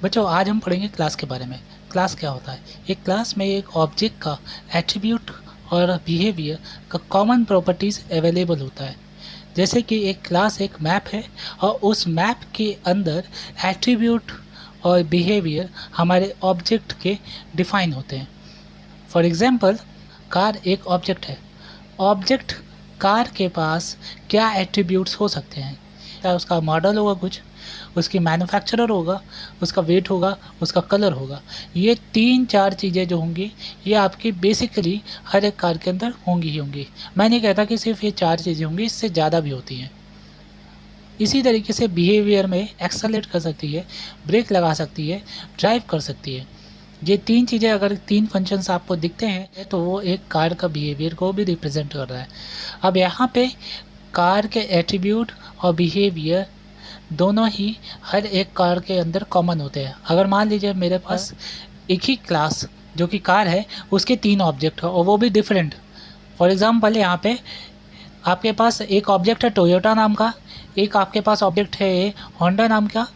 बच्चों आज हम पढ़ेंगे क्लास के बारे में। क्लास क्या होता है? एक क्लास में एक ऑब्जेक्ट का एट्रीब्यूट और बिहेवियर का कॉमन प्रॉपर्टीज़ अवेलेबल होता है। जैसे कि एक क्लास एक मैप है और उस मैप के अंदर एट्रीब्यूट और बिहेवियर हमारे ऑब्जेक्ट के डिफाइन होते हैं। फॉर एग्जांपल, कार एक ऑब्जेक्ट है। ऑब्जेक्ट कार के पास क्या एट्रीब्यूट्स हो सकते हैं? क्या उसका मॉडल होगा, कुछ उसकी मैन्युफैक्चरर होगा, उसका वेट होगा, उसका कलर होगा। ये 3-4 चीज़ें जो होंगी ये आपकी बेसिकली हर एक कार के अंदर होंगी ही होंगी। मैं नहीं कहता कि सिर्फ ये 4 चीज़ें होंगी, इससे ज़्यादा भी होती हैं। इसी तरीके से बिहेवियर में एक्सेलरेट कर सकती है, ब्रेक लगा सकती है, ड्राइव कर सकती है। ये 3 चीज़ें अगर 3 फंक्शंस आपको दिखते हैं तो वो एक कार का बिहेवियर को भी रिप्रेजेंट कर रहा है। अब यहाँ पे कार के एट्रीब्यूट और बिहेवियर दोनों ही हर एक कार के अंदर कॉमन होते हैं। अगर मान लीजिए मेरे पास एक ही क्लास जो कि कार है उसके 3 ऑब्जेक्ट है और वो भी डिफरेंट। फॉर एग्जांपल यहाँ पे आपके पास एक ऑब्जेक्ट है टोयोटा नाम का, एक आपके पास ऑब्जेक्ट है होंडा नाम का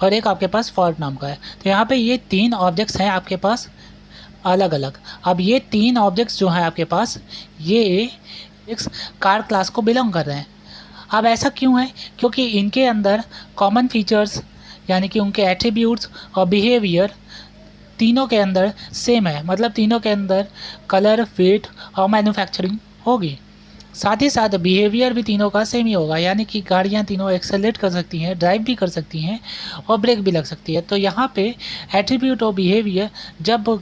और एक आपके पास फोर्ड नाम का है। तो यहाँ पे ये 3 ऑब्जेक्ट्स हैं आपके पास अलग अलग। अब ये 3 ऑब्जेक्ट्स जो हैं आपके पास ये एक कार क्लास को बिलोंग कर रहे हैं। अब ऐसा क्यों है? क्योंकि इनके अंदर कॉमन फीचर्स यानी कि उनके एट्रीब्यूट्स और बिहेवियर तीनों के अंदर सेम है। मतलब तीनों के अंदर कलर, वेट और मैन्युफैक्चरिंग होगी। साथ ही साथ बिहेवियर भी तीनों का सेम ही होगा, यानी कि गाड़ियाँ तीनों एक्सेलरेट कर सकती हैं, ड्राइव भी कर सकती हैं और ब्रेक भी लग सकती है। तो यहाँ पे एट्रीब्यूट और बिहेवियर जब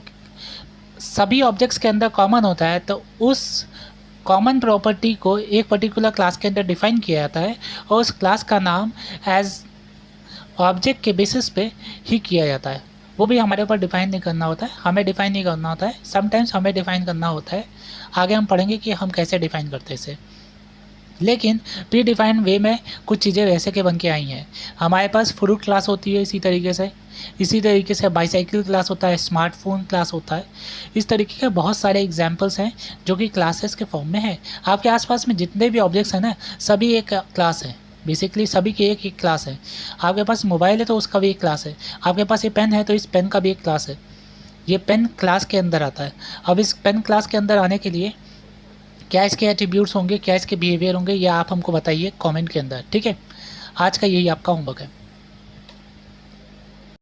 सभी ऑब्जेक्ट्स के अंदर कॉमन होता है तो उस कॉमन प्रॉपर्टी को एक पर्टिकुलर क्लास के अंदर डिफाइन किया जाता है और उस क्लास का नाम एज ऑब्जेक्ट के बेसिस पे ही किया जाता है। वो भी हमारे ऊपर डिफाइन नहीं करना होता है, हमें डिफाइन नहीं करना होता है, समटाइम्स हमें डिफाइन करना होता है। आगे हम पढ़ेंगे कि हम कैसे डिफाइन करते हैं इसे। लेकिन प्री डिफाइंड वे में कुछ चीज़ें वैसे के बन के आई हैं। हमारे पास फ्रूट क्लास होती है इसी तरीके से बाईसाइकिल क्लास होता है, स्मार्टफोन क्लास होता है। इस तरीके के बहुत सारे एग्जाम्पल्स हैं जो कि क्लासेस के फॉर्म में है। आपके आसपास में जितने भी ऑब्जेक्ट्स हैं ना, सभी एक क्लास है। बेसिकली सभी की एक क्लास है। आपके पास मोबाइल है तो उसका भी एक क्लास है। आपके पास ये पेन है तो इस पेन का भी एक क्लास है। ये पेन क्लास के अंदर आता है। अब इस पेन क्लास के अंदर आने के लिए क्या इसके एट्रीब्यूट्स होंगे, क्या इसके बिहेवियर होंगे, ये आप हमको बताइए कमेंट के अंदर। ठीक है, आज का यही आपका होमवर्क है।